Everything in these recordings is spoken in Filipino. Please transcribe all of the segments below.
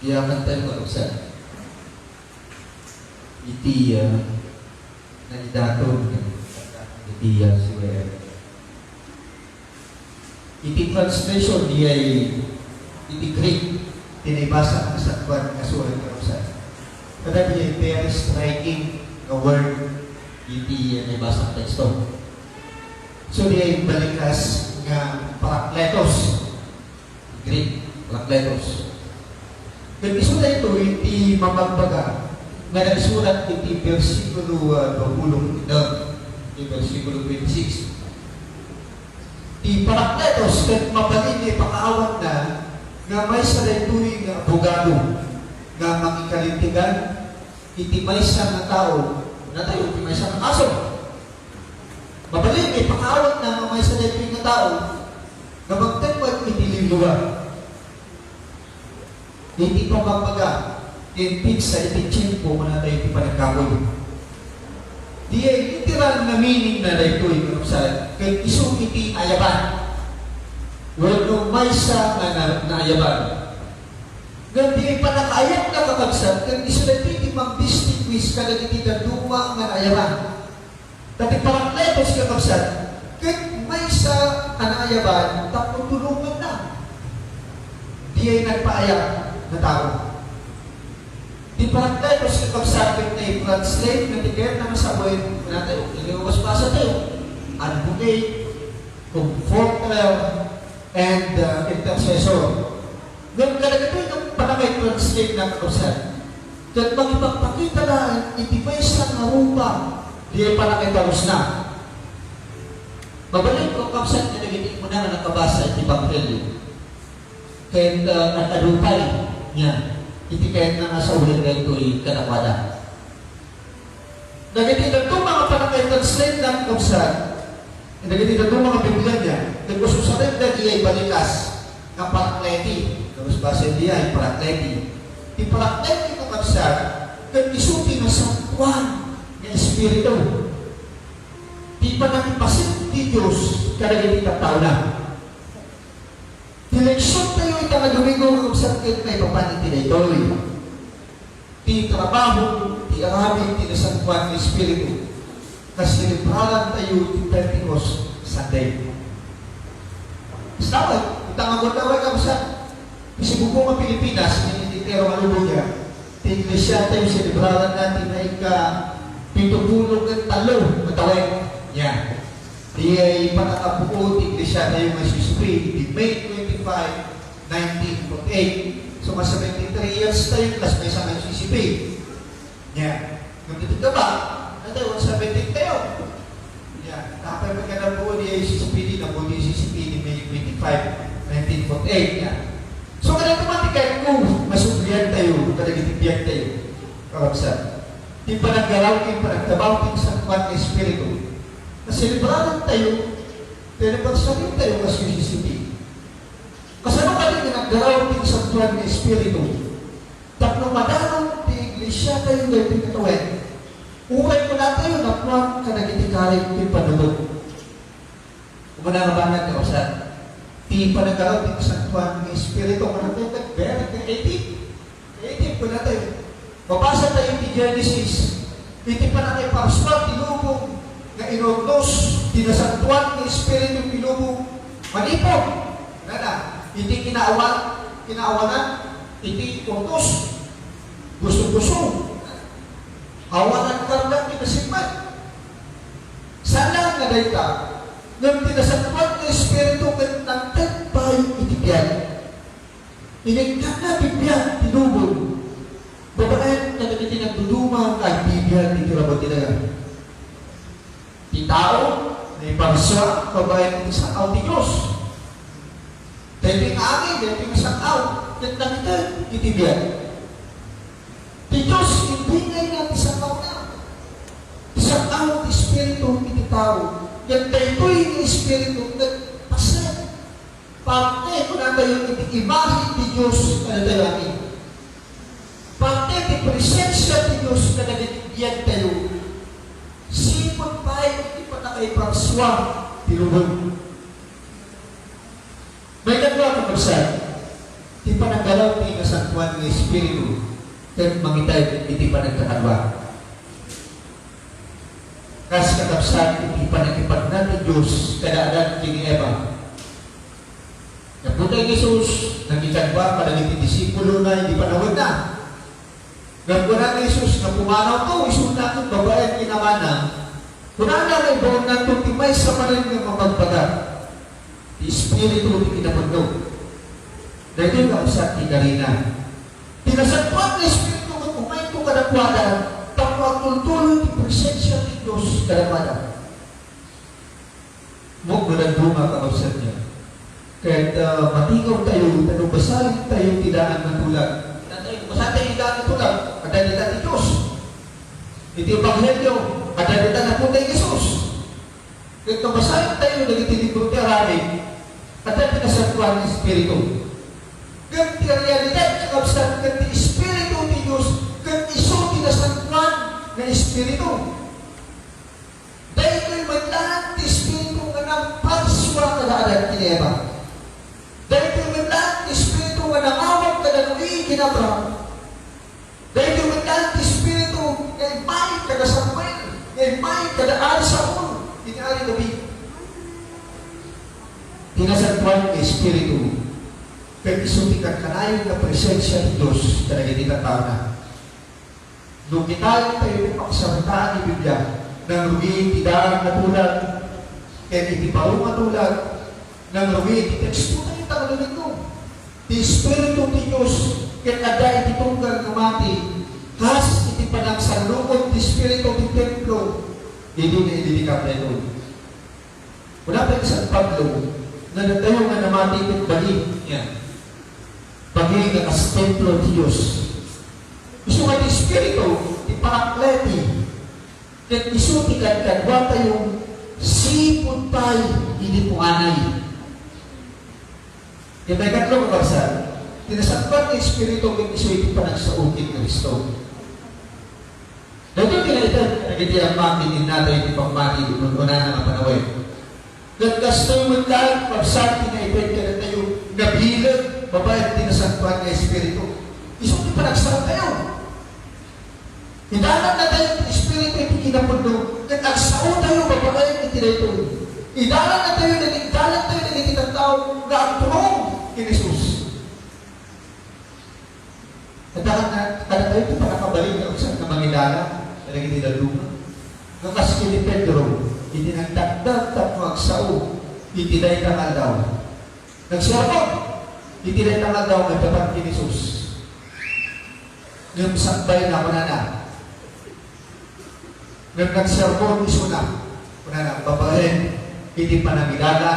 Dia akan tayo sa iti nalidaton iti siwer. Iti translation dia iti Greek tinibasa ang sakwan kasulat sa. Kada dia very striking na word iti nibasa ang teksto. So dia balikas nga parakletos. Greek parakletos. Kung isulat ito, iti mamagbaga, nga nagsulat iti versikulo 20, iti versikulo 26. Iti parakletos, kung mabalin ni pakaawat na, nga may salituloy nga abogado, nga makikalintigan, iti may isang na tao, na tayo, iti may isang na kaso. Mabalin ni pakaawat na, nga may salituloy nga tao, nga magtagpag iti lingluwa. Hindi pa magpaga, in sa itin po muna tayo iti panagkakoy. Di ay literal na meaning na ito yung sa kay isong iti ayaban. Well, may sa na ayaban. Nga di ay panakayat na kakabsat, kay iso na iti mag-distinguish ka na iti dadumang na ayaban. Dati parang letos kakabsat, kay may sa ayaban, tapos tulungan na. Di ay nagpaayak na tao. Di parang tayo kasi pagsabit na i-translate na tiket na masaboy natin, iliwas pa sa tayo. Advocate, comforter, and intercessor. Ngayon talaga ito yung panamay translate na kakusan. Kaya magipagpakita na itibay sa narupa, di ay panakitalos na. Babalik ko kapsat na nagitin mo na nakabasa at ibanghelyo. Kaya ang adupay niya, iti kahit na nasa ulit na ito'y kanakwada. Nagitinan ito mga panakay-translate ng kapsat, nagitinan ito mga Biblia niya, nagkususarin na diya ay balikas ng parakleti. Tapos basa diya ay parakleti. Di parakleti ng kapsat, kaya isuti na sangkuan ng Espiritu. Di pa nakipasin di Diyos, kada ganitang tao na. Dileksyon tayo itang Domingo kung sakit na ipapaniti na ito'y. Di trabaho, di arami, di nasangkuan ng Espiritu. Kasi libralan tayo di Pentecost Sunday. Saway, itang agod-away ka sa isibubong ang Pilipinas, nilititero malubog niya. Di iglesia tayo sa libralan natin na pitupulog ng talo, matawag niya. Di ay patakabuo, di iglesia tayo may susupin, di May 25, 1948. So, mas 73 years tayo, plus may isang nagsisipin. Yan. Nagtitid ka ba? Natin, 117 tayo. Yan. Tapay pa ka na po di ICCPD, na po di ICCPD, May 25, 1948. Yan. So, kaya tumatikan kung masublihan tayo, kalagitibyan tayo. Karapsan. Di pa naggalaw, di pa nagtabaw, di sa kwan ng Espiritu. Kasi libranan tayo, pero pagsabi tayo kasi ICCPD. Kasama ka rin na naggaraw din sa tuwan ng Espiritu. Tatlong madanaw di iglesia tayo na pinatawin. Ukay ko na tayo na tuwan ka nagitikarin din panulog. Umanang abangan ka usan. Di pa naggaraw din sa tuwan ng Espiritu. Umanang tayo nag-bear ka 18 ko na tayo. Mabasa tayo di Genesis. Hindi pa na tayo paraswag, tinubong na inognos, dinasantuan ng Espiritu pinubong manipog. Nana. Hindi kinaawanan, hindi utos, gusto-gusto. Awanan ka lang kinasimpan. Sana nga dahil ka, nang tinasagpan ng Espiritu ng tagpay itibyan. Inigtan na bibyan, tinubog. Babae na nagiti nagduduma kay bibyan, itirabot tinaga. Di tao, na ipariswa, babae ng isang aw di Diyos. Dahil angin, dahil isang aw, yan lang ito, itibyan. Di Diyos, ibigay natin isang aw na. Isang aw ng Espiritu, iti tao. Yan dahil ng Espiritu, nagpasal. Parte ko na tayo, iti imahe di Diyos, na nalangin. Parte, iti presensya di Diyos, na nagigyan tayo. Sipon pa, iti pa na kay Pranswa, tinubog. May nagwa ka magsan, di pa naggalaw ni Kasantuan tuman ng Espiritu, ket mangitay iti panagkakadwa. Kas katapsan iti panagkipag natin Diyos kadaanan kini Eva. Naputay Jesus, nagkikadwa kadagiti disipulo na hindi panawid na. Nagkuna ni Jesus na pumanaw to, isun natin babae kinamana. Kuna na may bawang natin timay sa manin ng mapagpagat. Di Espiritu di kinapagdaw. Dahil yung kausap ni Karina. Tinasagpag na Espiritu kung kumain ko kadakwada, tapagtultuloy di presensya ni Diyos kadakwada. Huwag mo nagdunga kausap niya. Kahit matingaw tayo, tanubasalin tayo tidaan ng tulag. Basta tayo tidaan ng tulag, kadalita ni Diyos. Iti Ebanghelyo, kadalita na po tayo Jesus. Kahit nabasalin tayo, nagitilibrong ti araming, kadalita na sa tuwan ng Espiritu. Ganti realidad, kakabsat, ganti Espiritu ni Diyos, ganti iso tinasagpan ng Espiritu. Dahil ko'y maglahat ni Espiritu nga ng pagswa kadaanan ni Eva. Dahil ko'y maglahat ni Espiritu nga nangawag kadanuin kinabra. Dahil ko'y maglahat ni Espiritu nga imay kadasagpan, nga imay kadaan sa ulo. Tinaari gabi. Tinasagpan ng Espiritu. Kaya isuntikan kanayon na presensya ng Diyos talaga kita tao na. Nung kita tayo ng paksaritaan ni Biblia, nang rugi tidaan na tulad, kaya itibarong na tulad, nang rugi titeksto tayo talaga nito. Di Espiritu ni Diyos, kaya kada ititunggal na mati, kas itipanang sa lukod di Espiritu ni Templo, hindi na ililikap na ito. Wala pa isang Pablo, na natayo nga namati at balik niya. Pagiging as templo ng Diyos. Isu nga di Espiritu, di Parakleti, at isu ti kadwa tayong sipon tayo, hindi po anay. Kaya may katlong kabagsan, tinasagpan ng Espiritu ng isu iti panagsaukit ng Kristo. Dito kinalitan, nagiti ang makinin natin iti pangmati, kung una na nga panawin. Nagkastoy mo tayo, pagsanti na ipin ka na tayo, nabilag, babae tinasagpan ng Espiritu. Isang di pa nagsarap tayo. Idalan na tayo ng Espiritu iti kinapundo. Nag-agsao tayo, babae iti na ito. Idalan na tayo, nagigdalan tayo, nagigitang tao, na ang tulong kay Jesus. Nadahan na, kada tayo ito pakakabalik na usang na mangidala, na nagitilalunga. Nakaski ni Pedro, hindi nagdagdag tapos agsao, itiday ka nga daw. Nagsiyapag, itiday ka nga daw, nagdapat kay Jesus. Yung sakbay na kunana. Nagsermon iso na. Kunana, babae, hindi pa nangidala,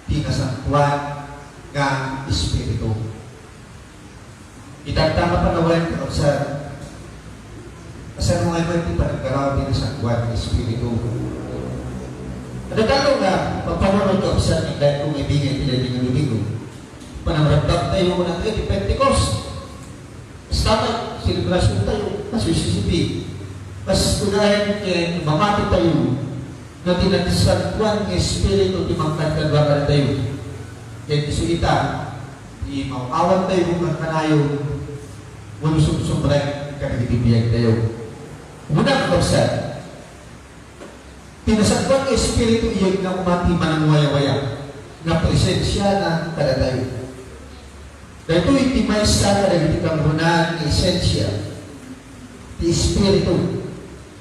di kasangkuhan ng Espiritu. Itagtama pa na wala ka sa kasi nung ngayon hindi pa nagkaraw din sa kasangkuhan ng Espiritu. Nadagalo na, pagpamunod ka sa ating dahil kung ibigay nila din ang lumigo. Panamragdag tayo muna tayo di Pentecost. Basta selebrasyon tayo, nasusisipi. Pas tunayan kaya mamati tayo na tinatisankuan ng Espiritu di mangkagkagwakan tayo. Kaya isuita, di mauawan tayo kung kanayo munusum-sumbrek kanagitibiyag tayo. Muna kapagsan, tinasagpan ng Espiritu iyag na umati manang waya-waya na presensya na kada tayo. Dahil ito itimay sa kadagiti kang runaan ng esensya di Espiritu.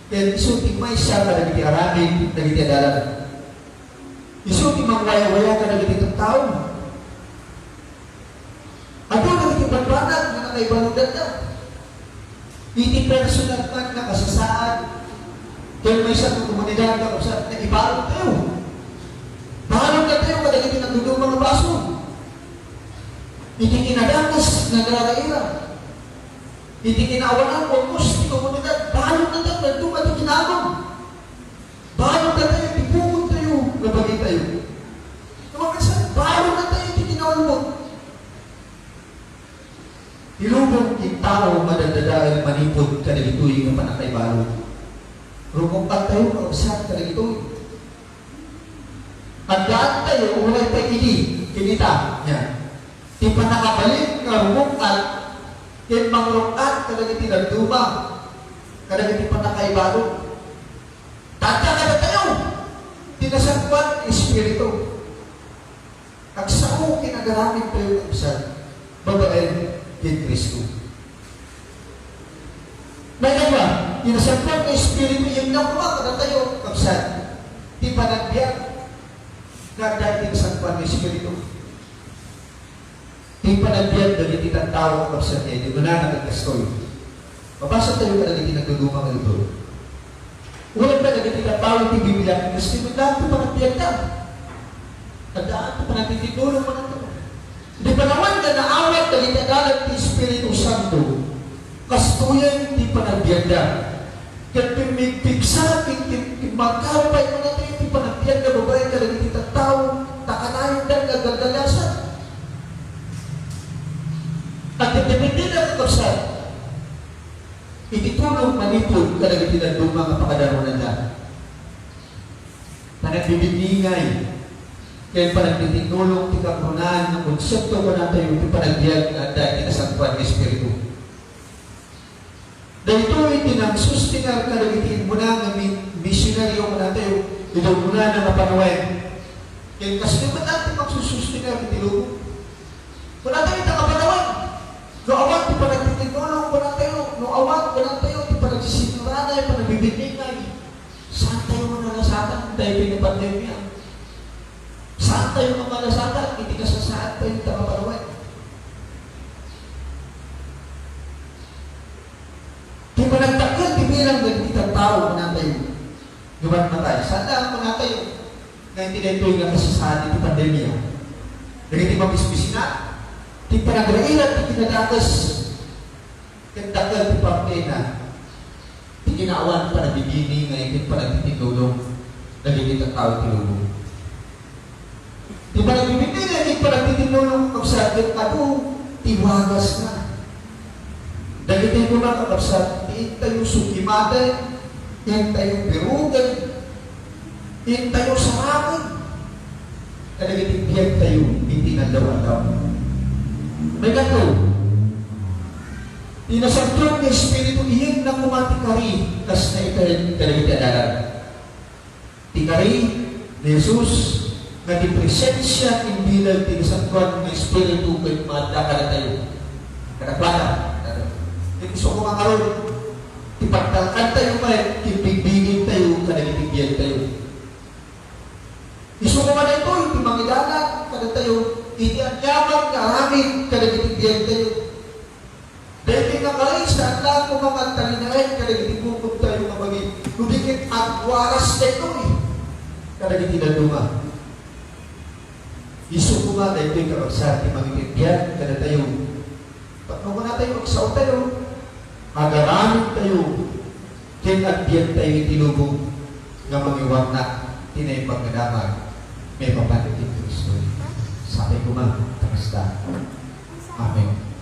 Kaya iso timay sa kadagiti araming kadagiti adalan. Iso timang waya-waya kadagiti itong tao. Ato kadagiti pagbanag na nakaibaludan na. Iti personal man na kasasaan. Kaya may isang komunidad na kung na ibalong tayo. Bahalong na tayo kadagiti nagdudong mga baso. Hindi kinadakas na naraira. Hindi kinaawanan o kos di komunidad. Bahalong na tayo, nagduma di kinabang. Bahalong na tayo, ipukot tayo, nabagay tayo. Naman bahalong na tayo, hindi kinawalmog. Ilubog yung tao madadadaan manipod ka na ito'y ng panakay balong. Rupong tayo, kausap ka na ito'y. At daan tayo, umulay tayo kinita. Yan. Di pa nakabalik nga rumukal, Yan mangrungan, kadagiti nagduma. Kadagiti pa nakaibalo. Tatya ka na tayo. Tinasagwan, Espiritu. Ang sao kinagaramit tayo ng isa, babae kay Kristo. Ngayon ba, tinasagwan ng Espiritu, yung nakuha ka na tayo, kapsad. Di pa nagbiyak. Nagdahil tinasagwan ng Espiritu. Di pa nagbiyak, dahil titang tao, kapsad niya. Di mo na nagkastoy. Mabasa tayo ka na tinagdulungan ng ito. Ulit na ganito na tao yung bibilang kasi magdaan ito pa nagbiyak na. Tandaan ito pa nagtitulong mo na ito. Hindi pa naman na naawat na itadalag ni Espiritu Santo. Kastuyan hindi pa nagbiyak na. Kaya pimigpigsa, magkapay mo na ito, hindi pa nagbiyak na babae ka na ganito na tao, nakanayon na nagagalasan. At depende na kakapsat. Ititulong manipod talaga tinandong mga pakadaro na dyan. Panagbibigingay. Kaya panagtitinulong tikapunan ng konsepto ko na tayo yung panagbiag na dahil kinasangkuan ng Espiritu. Dahil ito ay tinagsustinar ka nagitiin mo na ng misyonaryo mo na tayo ito mo na ng mapanuwain. Kaya kasi naman natin magsusustinar ng tilungo. Kung natin ito kapanuwain, no awat, di pa nagtitinulong ko na tayo. No awat, wala tayo. Di pa nagsisinurana, di pa nagbibigingay. Saan tayo manalasatan? Tayo pinapandemya. Saan tayo manalasatan? Hindi ka sa saan tayo takapanuway. Di pa nagtakil, di bilang nagtitang tao na tayo. Gumat na tayo. Saan lang mo na tayo? Ngayon tinaytoy nga kasi sa atin di pandemya. Nagiti mabisbisi na. Di pa nagrailan, di kinadakas. Kagdagal di pa pena. Di kinaawan pa nabibini, ngayon di pa nagtitinulong. Nagigit ang tao tinulong. Di pa nagbibini, di pa nagtitinulong. Kapsat, ako, tiwagas na. Nagigit ko na kapsat, iin tayo sukimatan, iin tayo birugan, iin tayo sarakan. Nagigit biyag tayo, hindi nalawa-lawa. May gato. Tinasagtong ng Espiritu iyan na kumatikari kas na ito kalagit adalan. Tikari ni Jesus na di presensya imbilang tinasagtong ng Espiritu kay madaka na tayo. Kanaklata. Gusto ko mga karoon. Tipagtalkan tayo may kipibigin tayo kanagitibigyan tayo. Gusto ko man ito, hindi mangidanan kada tayo. Hindi ang yaman nga amin kanagitibigyan tayo. Dahil pinakalis na ang lahat ko mga talinahin, kanagitibukog tayo mga bagay. Nubigit at waras na ito eh. Kanagitinan Iso ko nga dahil ito'y kapagsa at imangitibigyan, kada tayo. Pagkawa na tayo, magsaw tayo. Magaramin tayo. Kinagbiyan tayo itinubog nga mangiwag na tinay pagkadaman. May papanitin Kristo. Sabi ko man, kamasta. Amen.